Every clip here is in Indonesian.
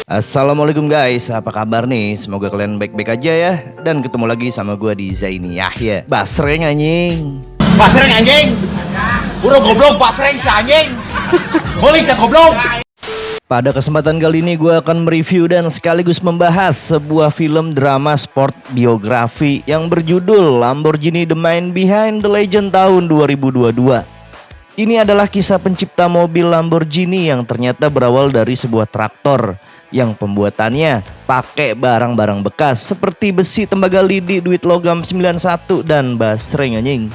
Assalamualaikum guys, apa kabar nih? Semoga kalian baik-baik aja ya. Dan ketemu lagi sama gue di Zaini Yahya. Basreng anjing. Basreng anjing. Burung goblok basreng si anjing. Boleh ya goblok. Pada kesempatan kali ini gue akan mereview dan sekaligus membahas sebuah film drama sport biografi yang berjudul Lamborghini The Mind Behind the Legend tahun 2022. Ini adalah kisah pencipta mobil Lamborghini yang ternyata berawal dari sebuah traktor yang pembuatannya pakai barang-barang bekas seperti besi, tembaga lidi, duit logam 91 dan basreng anjing.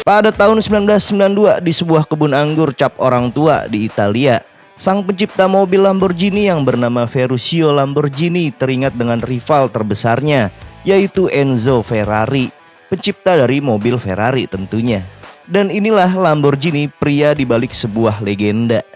Pada tahun 1992 di sebuah kebun anggur cap orang tua di Italia, sang pencipta mobil Lamborghini yang bernama Ferruccio Lamborghini teringat dengan rival terbesarnya, yaitu Enzo Ferrari, pencipta dari mobil Ferrari tentunya. Dan inilah Lamborghini, pria di balik sebuah legenda.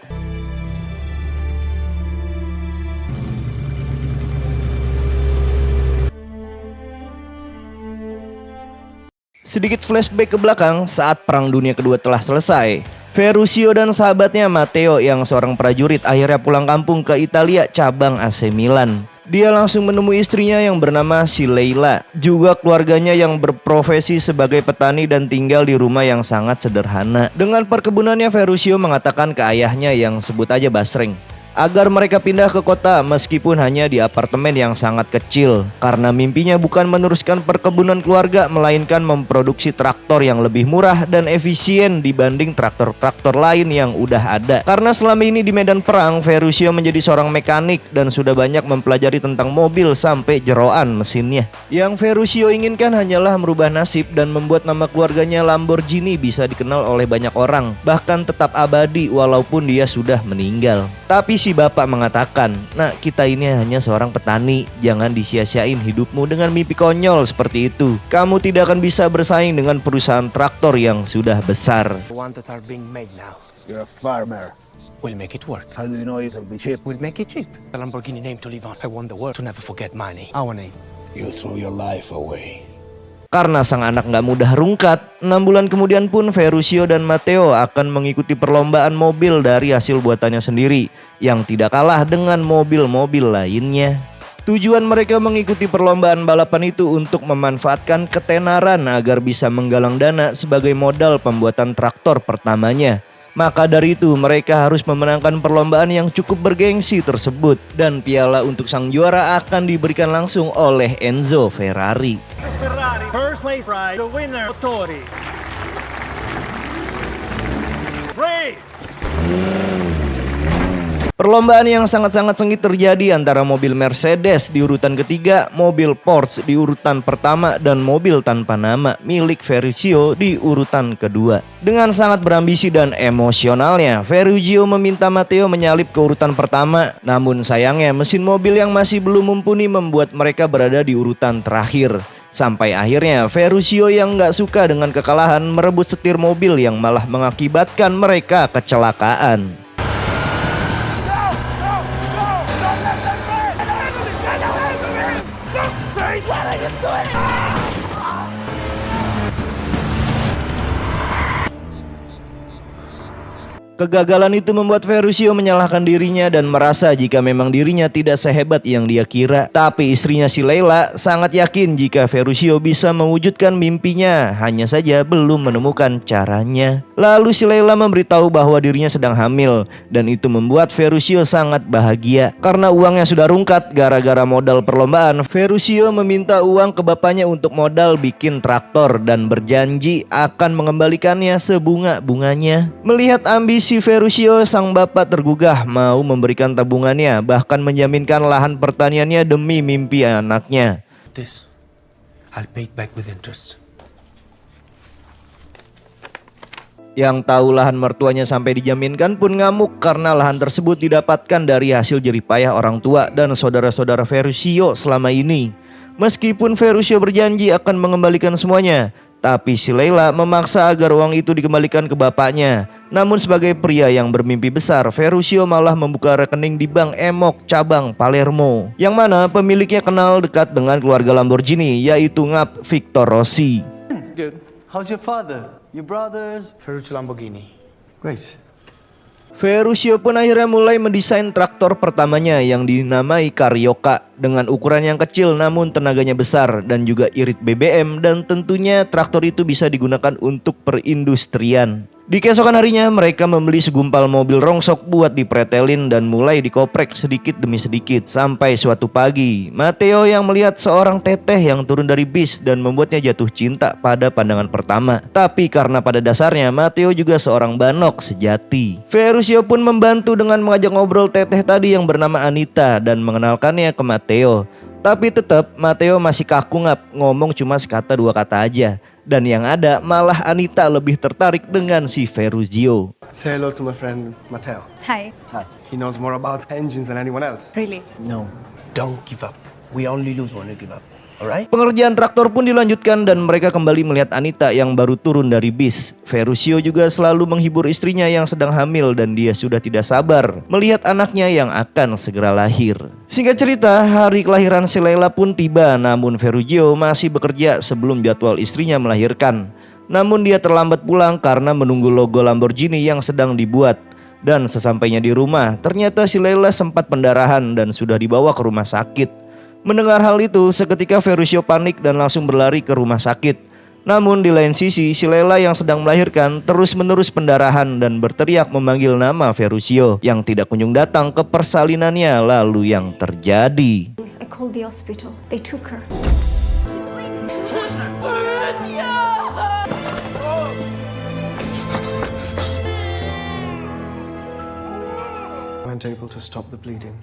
Sedikit flashback ke belakang, saat Perang Dunia Kedua telah selesai, Ferruccio dan sahabatnya Matteo yang seorang prajurit akhirnya pulang kampung ke Italia cabang AC Milan. Dia langsung menemui istrinya yang bernama Leila, juga keluarganya yang berprofesi sebagai petani dan tinggal di rumah yang sangat sederhana. Dengan perkebunannya, Ferruccio mengatakan ke ayahnya yang sebut aja Basreng, agar mereka pindah ke kota meskipun hanya di apartemen yang sangat kecil. Karena mimpinya bukan meneruskan perkebunan keluarga, melainkan memproduksi traktor yang lebih murah dan efisien dibanding traktor-traktor lain yang udah ada. Karena selama ini di medan perang, Ferruccio menjadi seorang mekanik dan sudah banyak mempelajari tentang mobil sampai jeroan mesinnya. Yang Ferruccio inginkan hanyalah merubah nasib dan membuat nama keluarganya Lamborghini bisa dikenal oleh banyak orang, bahkan tetap abadi walaupun dia sudah meninggal. Tapi si bapak mengatakan, "Nak, kita ini hanya seorang petani, jangan disia-siain hidupmu dengan mimpi konyol seperti itu. Kamu tidak akan bisa bersaing dengan perusahaan traktor yang sudah besar." The ones that are being made now, You're a farmer. we'll make it work. How do you know it'll be cheap? We'll make it cheap. The Lamborghini name to live on. I want the world to never forget my name. Our name. You'll throw your life away. Karena sang anak gak mudah rungkat, 6 bulan kemudian pun Ferruccio dan Matteo akan mengikuti perlombaan mobil dari hasil buatannya sendiri, yang tidak kalah dengan mobil-mobil lainnya. Tujuan mereka mengikuti perlombaan balapan itu untuk memanfaatkan ketenaran agar bisa menggalang dana sebagai modal pembuatan traktor pertamanya. Maka dari itu mereka harus memenangkan perlombaan yang cukup bergengsi tersebut, dan piala untuk sang juara akan diberikan langsung oleh Enzo Ferrari. Ferrari, first place ride, the winner, Tori. Race! Perlombaan yang sangat-sangat sengit terjadi antara mobil Mercedes di urutan ketiga, mobil Porsche di urutan pertama, dan mobil tanpa nama milik Ferruccio di urutan kedua. Dengan sangat berambisi dan emosionalnya, Ferruccio meminta Matteo menyalip ke urutan pertama. Namun sayangnya mesin mobil yang masih belum mumpuni membuat mereka berada di urutan terakhir. Sampai akhirnya Ferruccio yang gak suka dengan kekalahan merebut setir mobil yang malah mengakibatkan mereka kecelakaan. Kegagalan itu membuat Ferruccio menyalahkan dirinya dan merasa jika memang dirinya tidak sehebat yang dia kira. Tapi istrinya Leila sangat yakin jika Ferruccio bisa mewujudkan mimpinya, hanya saja belum menemukan caranya. Lalu Leila memberitahu bahwa dirinya sedang hamil, dan itu membuat Ferruccio sangat bahagia. Karena uangnya sudah rungkat gara-gara modal perlombaan, Ferruccio meminta uang ke bapaknya untuk modal bikin traktor dan berjanji akan mengembalikannya sebunga-bunganya. Melihat ambisi Ferruccio, sang bapak tergugah mau memberikan tabungannya, bahkan menjaminkan lahan pertaniannya demi mimpi anaknya. This, I'll pay it back with interest. Yang tahu lahan mertuanya sampai dijaminkan pun ngamuk karena lahan tersebut didapatkan dari hasil jerih payah orang tua dan saudara-saudara Ferruccio selama ini. Meskipun Ferruccio berjanji akan mengembalikan semuanya, tapi Leila memaksa agar uang itu dikembalikan ke bapaknya. Namun sebagai pria yang bermimpi besar, Ferruccio malah membuka rekening di Bank Emok cabang Palermo, yang mana pemiliknya kenal dekat dengan keluarga Lamborghini, yaitu Ngap Victor Rossi. Good. How's your father? Your brothers? Ferruccio Lamborghini. Great. Ferruccio pun akhirnya mulai mendesain traktor pertamanya yang dinamai Carioca dengan ukuran yang kecil namun tenaganya besar dan juga irit BBM, dan tentunya traktor itu bisa digunakan untuk perindustrian. Di keesokan harinya mereka membeli segumpal mobil rongsok buat dipretelin dan mulai dikoprek sedikit demi sedikit. Sampai suatu pagi, Matteo yang melihat seorang teteh yang turun dari bis dan membuatnya jatuh cinta pada pandangan pertama. Tapi karena pada dasarnya Matteo juga seorang banok sejati, Ferruccio pun membantu dengan mengajak ngobrol teteh tadi yang bernama Anita dan mengenalkannya ke Matteo. Tapi tetap Matteo masih kaku ngomong cuma sekata dua kata aja. Dan yang ada malah Anita lebih tertarik dengan si Ferruccio. Say hello to my friend Matteo. Hi. He knows more about engines than anyone else. Really? No, don't give up. We only lose when we give up. Alright? Pengerjaan traktor pun dilanjutkan dan mereka kembali melihat Anita yang baru turun dari bis. Ferruccio juga selalu menghibur istrinya yang sedang hamil dan dia sudah tidak sabar melihat anaknya yang akan segera lahir. Singkat cerita, hari kelahiran si Leila pun tiba, namun Ferruccio masih bekerja sebelum jadwal istrinya melahirkan. Namun dia terlambat pulang karena menunggu logo Lamborghini yang sedang dibuat. Dan sesampainya di rumah, ternyata si Leila sempat pendarahan dan sudah dibawa ke rumah sakit. Mendengar hal itu, seketika Ferruccio panik dan langsung berlari ke rumah sakit. Namun di lain sisi, si Leila yang sedang melahirkan terus-menerus pendarahan dan berteriak memanggil nama Ferruccio yang tidak kunjung datang ke persalinannya. Lalu yang terjadi, I called the hospital. They took her. Weren't able to stop the bleeding.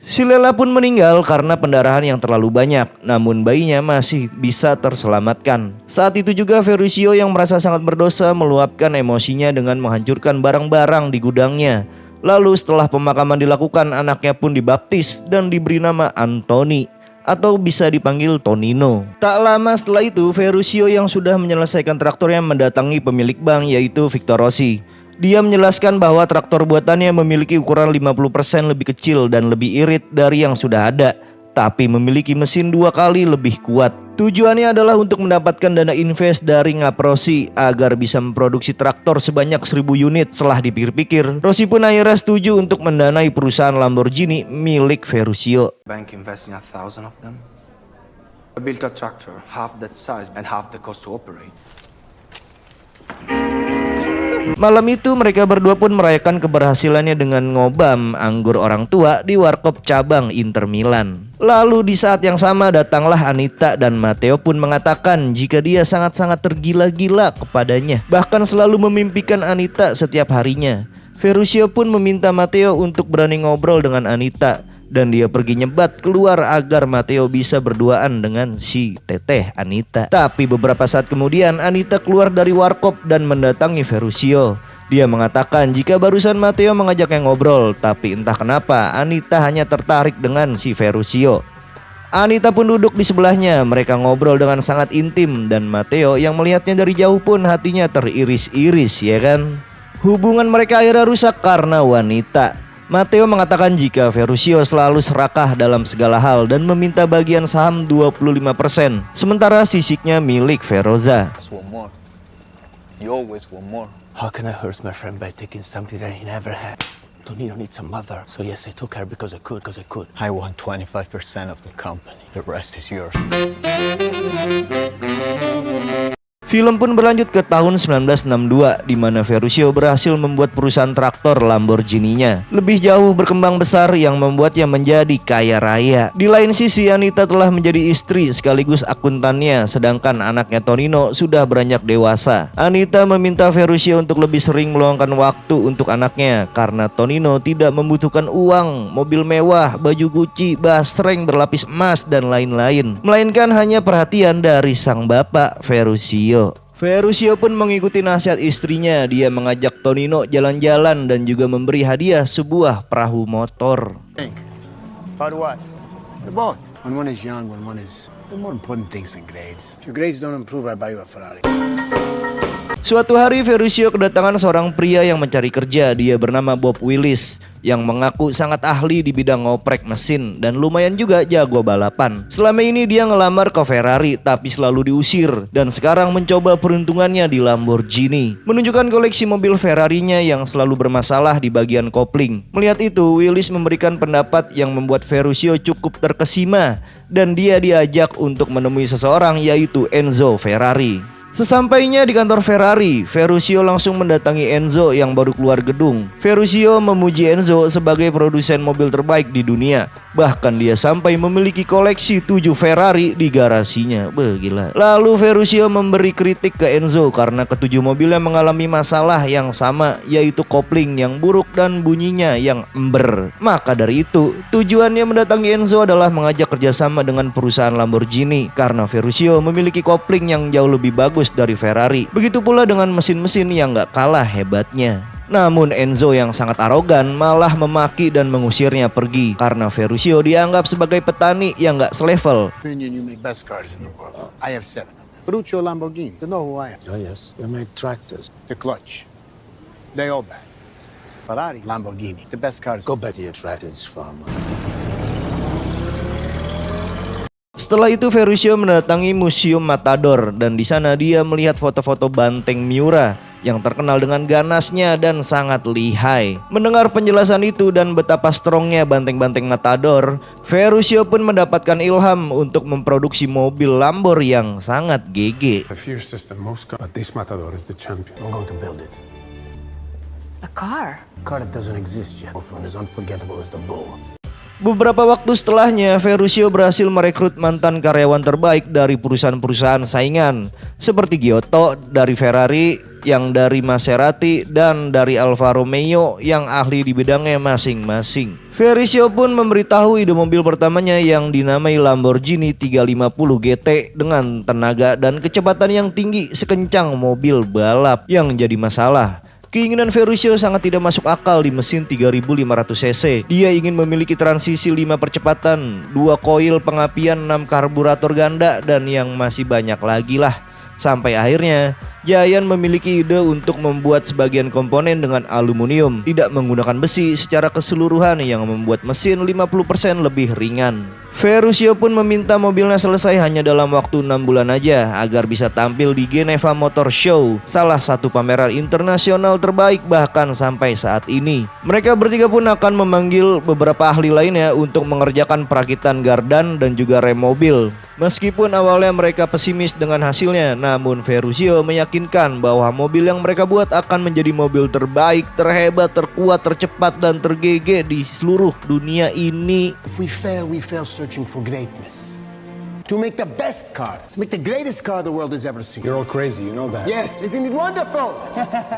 si Leila pun meninggal karena pendarahan yang terlalu banyak, namun bayinya masih bisa terselamatkan. Saat itu juga Ferruccio yang merasa sangat berdosa meluapkan emosinya dengan menghancurkan barang-barang di gudangnya. Lalu setelah pemakaman dilakukan, anaknya pun dibaptis dan diberi nama Anthony, atau bisa dipanggil Tonino. Tak lama setelah itu, Ferruccio yang sudah menyelesaikan traktornya mendatangi pemilik bank, yaitu Victor Rossi. Dia menjelaskan bahwa traktor buatannya memiliki ukuran 50% lebih kecil dan lebih irit dari yang sudah ada, tapi memiliki mesin 2 kali lebih kuat. Tujuannya adalah untuk mendapatkan dana invest dari Ngap Rossi agar bisa memproduksi traktor sebanyak 1000 unit. Setelah dipikir-pikir, Rossi pun akhirnya setuju untuk mendanai perusahaan Lamborghini milik Ferruccio. Bank investing 1,000 of them. I built a tractor half that size and half the cost to operate. Malam itu mereka berdua pun merayakan keberhasilannya dengan ngobam anggur orang tua di warkop cabang Inter Milan. Lalu di saat yang sama datanglah Anita dan Matteo pun mengatakan jika dia sangat-sangat tergila-gila kepadanya, bahkan selalu memimpikan Anita setiap harinya. Ferruccio pun meminta Matteo untuk berani ngobrol dengan Anita, dan dia pergi nyebat keluar agar Matteo bisa berduaan dengan si teteh Anita. Tapi beberapa saat kemudian Anita keluar dari warkop dan mendatangi Ferruccio. Dia mengatakan jika barusan Matteo mengajaknya ngobrol, tapi entah kenapa Anita hanya tertarik dengan si Ferruccio. Anita pun duduk di sebelahnya, mereka ngobrol dengan sangat intim, dan Matteo yang melihatnya dari jauh pun hatinya teriris-iris, ya kan? Hubungan mereka akhirnya rusak karena wanita. Matteo mengatakan jika Ferruccio selalu serakah dalam segala hal dan meminta bagian saham 25%, sementara sisiknya milik Feroza. Want more. You always want more. How can I hurt my friend by taking something that he never had? Tonino needs a mother, so yes, I took her because I could. I want 25% of the company. The rest is yours. Film pun berlanjut ke tahun 1962 di mana Ferruccio berhasil membuat perusahaan traktor Lamborghini-nya lebih jauh berkembang besar yang membuatnya menjadi kaya raya. Di lain sisi, Anita telah menjadi istri sekaligus akuntannya, sedangkan anaknya Tonino sudah beranjak dewasa. Anita meminta Ferruccio untuk lebih sering meluangkan waktu untuk anaknya karena Tonino tidak membutuhkan uang, mobil mewah, baju Gucci, basreng berlapis emas dan lain-lain, melainkan hanya perhatian dari sang bapak Ferruccio. Ferruccio pun mengikuti nasihat istrinya. Dia mengajak Tonino jalan-jalan dan juga memberi hadiah sebuah perahu motor. About what? The boat. When one is young, when one is... There are more important things than grades. If your grades don't improve, I buy you a Ferrari. Suatu hari Ferruccio kedatangan seorang pria yang mencari kerja. Dia bernama Bob Willis. yang mengaku sangat ahli di bidang ngoprek mesin dan lumayan juga jago balapan. Selama ini dia ngelamar ke Ferrari tapi selalu diusir dan sekarang mencoba peruntungannya di Lamborghini. Menunjukkan koleksi mobil Ferrarinya yang selalu bermasalah di bagian kopling. Melihat itu, Willis memberikan pendapat yang membuat Ferruccio cukup terkesima dan dia diajak untuk menemui seseorang yaitu Enzo Ferrari. Sesampainya di kantor Ferrari, Ferruccio langsung mendatangi Enzo yang baru keluar gedung. Ferruccio memuji Enzo sebagai produsen mobil terbaik di dunia. Bahkan dia sampai memiliki koleksi 7 Ferrari di garasinya. Gila. Lalu Ferruccio memberi kritik ke Enzo karena ketujuh mobilnya mengalami masalah yang sama, yaitu kopling yang buruk dan bunyinya yang ember. Maka dari itu, tujuannya mendatangi Enzo adalah mengajak kerjasama dengan perusahaan Lamborghini karena Ferruccio memiliki kopling yang jauh lebih bagus dari Ferrari. Begitu pula dengan mesin-mesin yang gak kalah hebatnya. Namun Enzo yang sangat arogan malah memaki dan mengusirnya pergi karena Ferruccio dianggap sebagai petani yang gak selevel. Opinion, you make best cars in the world. I have 7 of them. Ferruccio Lamborghini. You know who I am? Oh, yes. You make tractors. The clutch. They all bad. Ferrari, Lamborghini. The best cars. Go back to your tractors, farmer. Setelah itu Ferruccio mendatangi Museum Matador dan di sana dia melihat foto-foto banteng Miura yang terkenal dengan ganasnya dan sangat lihai. Mendengar penjelasan itu dan betapa strongnya banteng-banteng Matador, Ferruccio pun mendapatkan ilham untuk memproduksi mobil Lambor yang sangat GG. The fiercest and most but this Matador is the champion. I'm going to build it. A car? A car that doesn't exist yet. Hopefully as unforgettable as the bull. Beberapa waktu setelahnya, Ferruccio berhasil merekrut mantan karyawan terbaik dari perusahaan-perusahaan saingan seperti Giotto dari Ferrari, yang dari Maserati, dan dari Alfa Romeo yang ahli di bidangnya masing-masing. Ferruccio pun memberitahu ide mobil pertamanya yang dinamai Lamborghini 350 GT dengan tenaga dan kecepatan yang tinggi sekencang mobil balap. Yang jadi masalah, keinginan Ferruccio sangat tidak masuk akal di mesin 3500 cc. Dia ingin memiliki transisi 5 percepatan, 2 koil pengapian, 6 karburator ganda, dan yang masih banyak lagi lah. Sampai akhirnya Giant memiliki ide untuk membuat sebagian komponen dengan aluminium, tidak menggunakan besi secara keseluruhan yang membuat mesin 50% lebih ringan. Ferruccio pun meminta mobilnya selesai hanya dalam waktu 6 bulan aja agar bisa tampil di Geneva Motor Show, salah satu pameran internasional terbaik bahkan sampai saat ini. Mereka bertiga pun akan memanggil beberapa ahli lainnya untuk mengerjakan perakitan gardan dan juga rem mobil. Meskipun awalnya mereka pesimis dengan hasilnya, namun Ferruccio meyakinkan bahwa mobil yang mereka buat akan menjadi mobil terbaik, terhebat, terkuat, tercepat, dan tergege di seluruh dunia ini. If we fail searching for greatness. To make the best car. To make the greatest car the world has ever seen. You're all crazy, you know that. Yes, isn't it wonderful?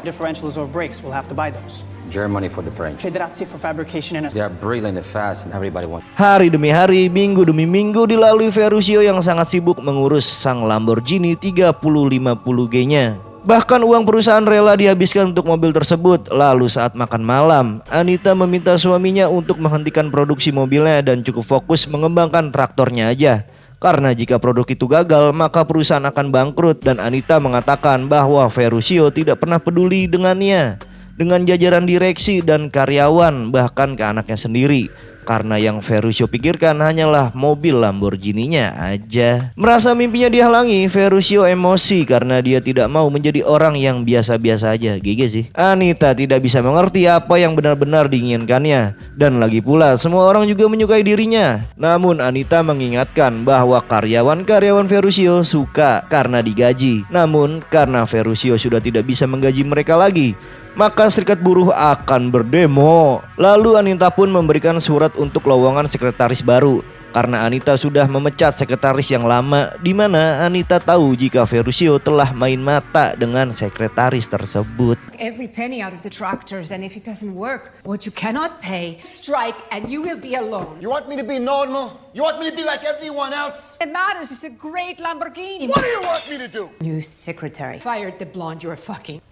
Differentials or brakes, we'll have to buy those. Germany for the French. Federazzi for fabrication and They are brilliant and fast and everybody wants. Hari demi hari, minggu demi minggu dilalui Ferruccio yang sangat sibuk mengurus sang Lamborghini 3050G-nya. Bahkan uang perusahaan rela dihabiskan untuk mobil tersebut. Lalu saat makan malam, Anita meminta suaminya untuk menghentikan produksi mobilnya dan cukup fokus mengembangkan traktornya aja. Karena jika produk itu gagal, maka perusahaan akan bangkrut. Dan Anita mengatakan bahwa Ferruccio tidak pernah peduli dengannya, dengan jajaran direksi dan karyawan, bahkan ke anaknya sendiri. Karena yang Ferruccio pikirkan hanyalah mobil Lamborghini-nya aja. Merasa mimpinya dihalangi, Ferruccio emosi karena dia tidak mau menjadi orang yang biasa-biasa aja. GG sih. Anita tidak bisa mengerti apa yang benar-benar diinginkannya. Dan lagi pula semua orang juga menyukai dirinya. Namun Anita mengingatkan bahwa karyawan-karyawan Ferruccio suka karena digaji. Namun karena Ferruccio sudah tidak bisa menggaji mereka lagi, maka serikat buruh akan berdemo. Lalu Anita pun memberikan surat untuk lowongan sekretaris baru karena Anita sudah memecat sekretaris yang lama, di mana Anita tahu jika Ferruccio telah main mata dengan sekretaris tersebut. Every penny out of the tractors, and if it doesn't work, what you cannot pay, strike and you will be alone. You want me to be normal? You want me to be like everyone else? It matters, it's a great Lamborghini. What do you want me to do? New secretary. Fired the blonde you're fucking.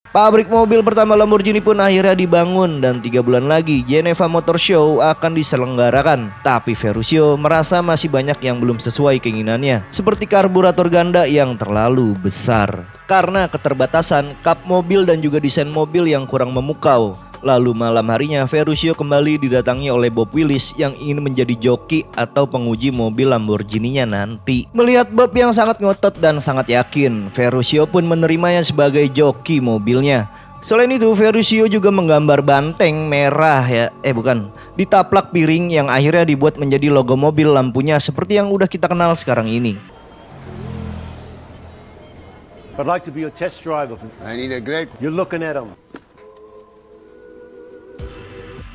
Pabrik mobil pertama Lamborghini pun akhirnya dibangun dan 3 bulan lagi Geneva Motor Show akan diselenggarakan. Tapi Ferruccio merasa masih banyak yang belum sesuai keinginannya, seperti karburator ganda yang terlalu besar. Karena keterbatasan kap mobil dan juga desain mobil yang kurang memukau, Lalu malam harinya Ferruccio kembali didatangi oleh Bob Willis yang ingin menjadi joki atau penguji mobil Lamborghini-nya nanti. Melihat Bob yang sangat ngotot dan sangat yakin, Ferruccio pun menerimanya sebagai joki mobilnya. Selain itu, Ferruccio juga menggambar banteng merah ditaplak piring yang akhirnya dibuat menjadi logo mobil lampunya seperti yang udah kita kenal sekarang ini. I'd like to be a test driver. I need a great. You're looking at him.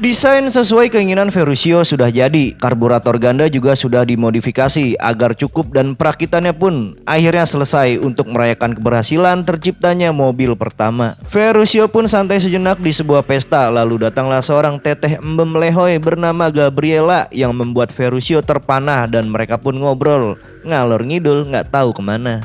Desain sesuai keinginan Ferruccio sudah jadi, karburator ganda juga sudah dimodifikasi agar cukup dan perakitannya pun akhirnya selesai untuk merayakan keberhasilan terciptanya mobil pertama. Ferruccio pun santai sejenak di sebuah pesta, lalu datanglah seorang teteh embem lehoi bernama Gabriela yang membuat Ferruccio terpanah dan mereka pun ngobrol ngalor ngidul nggak tahu kemana.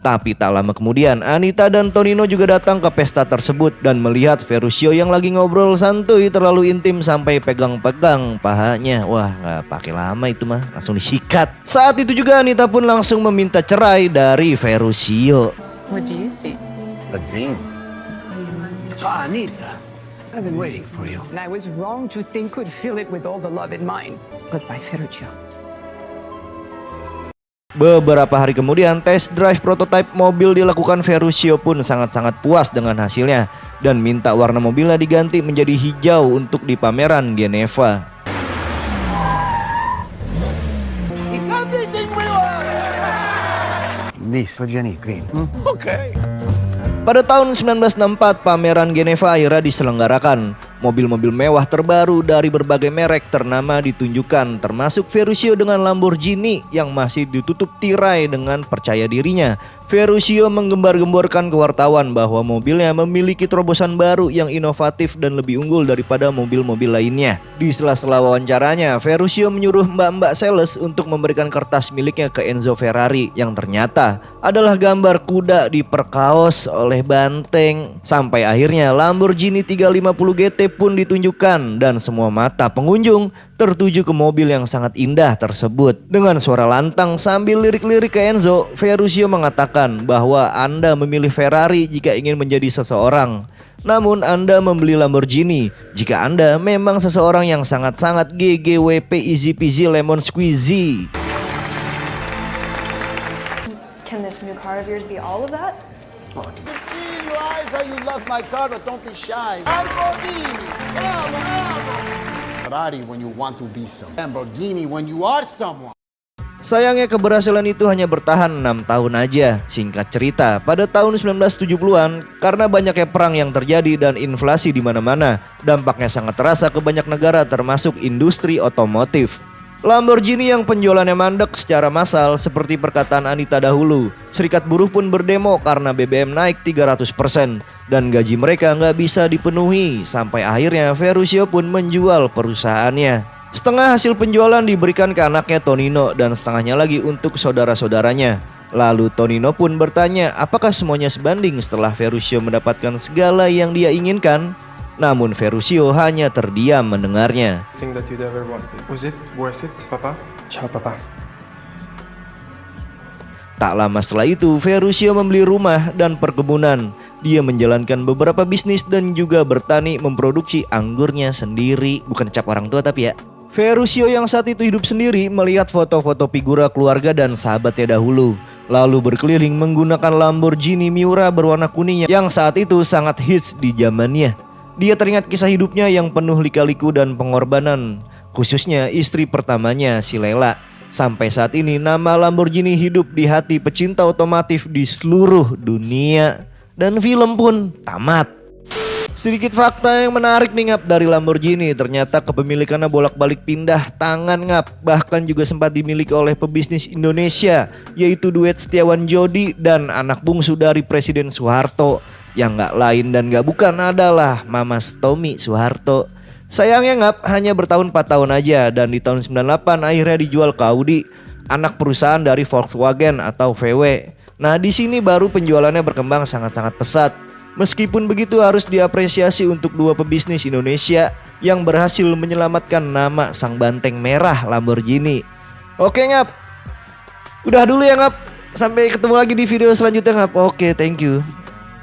Tapi tak lama kemudian Anita dan Tonino juga datang ke pesta tersebut dan melihat Ferruccio yang lagi ngobrol santuy terlalu intim sampai pegang-pegang pahanya. Wah, nggak pakai lama itu mah, langsung disikat. Saat itu juga Anita pun langsung meminta cerai dari Ferruccio. What do you think? A dream. Anita, I've been waiting for you. And I was wrong to think could feel it with all the love in mind. Goodbye, Ferruccio. Beberapa hari kemudian, test drive prototipe mobil dilakukan. Ferruccio pun sangat-sangat puas dengan hasilnya dan minta warna mobilnya diganti menjadi hijau untuk di pameran Geneva. This, what do you need? Green. Okay. Pada tahun 1964, pameran Geneva akhirnya diselenggarakan. Mobil-mobil mewah terbaru dari berbagai merek ternama ditunjukkan, termasuk Ferruccio dengan Lamborghini yang masih ditutup tirai dengan percaya dirinya. Ferruccio menggembar-gemborkan ke wartawan bahwa mobilnya memiliki terobosan baru yang inovatif dan lebih unggul daripada mobil-mobil lainnya. Di sela-sela wawancaranya, Ferruccio menyuruh mbak-mbak sales untuk memberikan kertas miliknya ke Enzo Ferrari yang ternyata adalah gambar kuda diperkaos oleh banteng. Sampai akhirnya Lamborghini 350 GT pun ditunjukkan dan semua mata pengunjung tertuju ke mobil yang sangat indah tersebut. Dengan suara lantang sambil lirik-lirik ke Enzo, Ferruccio mengatakan bahwa Anda memilih Ferrari jika ingin menjadi seseorang, namun Anda membeli Lamborghini jika Anda memang seseorang yang sangat-sangat GGWP easy peasy lemon squeezy. Can this new car of yours be all of that? I can see in your eyes how you love my car, but don't be shy. Lamborghini, Ferrari when you want to be someone. Lamborghini when you are someone. Sayangnya keberhasilan itu hanya bertahan 6 tahun aja. Singkat cerita, pada tahun 1970-an, karena banyaknya perang yang terjadi dan inflasi di mana-mana, dampaknya sangat terasa ke banyak negara termasuk industri otomotif. Lamborghini yang penjualannya mandek secara massal seperti perkataan Anita dahulu. Serikat buruh pun berdemo karena BBM naik 300% dan gaji mereka nggak bisa dipenuhi. Sampai akhirnya Ferruccio pun menjual perusahaannya. Setengah hasil penjualan diberikan ke anaknya Tonino dan setengahnya lagi untuk saudara-saudaranya. Lalu Tonino pun bertanya apakah semuanya sebanding setelah Ferruccio mendapatkan segala yang dia inginkan. Namun Ferruccio hanya terdiam mendengarnya. Thing that you'd ever wanted. Was it worth it, Papa? Ciao, Papa. Tak lama setelah itu, Ferruccio membeli rumah dan perkebunan. Dia menjalankan beberapa bisnis dan juga bertani memproduksi anggurnya sendiri. Bukan cap orang tua tapi ya. Ferruccio yang saat itu hidup sendiri melihat foto-foto figura keluarga dan sahabatnya dahulu. Lalu berkeliling menggunakan Lamborghini Miura berwarna kuning yang saat itu sangat hits di zamannya. Dia teringat kisah hidupnya yang penuh lika-liku dan pengorbanan, khususnya istri pertamanya si Lela. Sampai saat ini nama Lamborghini hidup di hati pecinta otomotif di seluruh dunia. Dan film pun tamat. Sedikit fakta yang menarik nih Ngap dari Lamborghini. Ternyata kepemilikannya bolak-balik pindah tangan Ngap. Bahkan juga sempat dimiliki oleh pebisnis Indonesia, yaitu duet Setiawan Jodi dan anak bungsu dari Presiden Soeharto, yang gak lain dan gak bukan adalah Mamas Tommy Soeharto. Sayangnya Ngap hanya bertahun 4 tahun aja dan di tahun 98 akhirnya dijual ke Audi, anak perusahaan dari Volkswagen atau VW. Nah di sini baru penjualannya berkembang sangat-sangat pesat. Meskipun begitu harus diapresiasi untuk dua pebisnis Indonesia yang berhasil menyelamatkan nama sang banteng merah Lamborghini. Oke Ngap, udah dulu ya Ngap. Sampai ketemu lagi di video selanjutnya Ngap. Oke, thank you.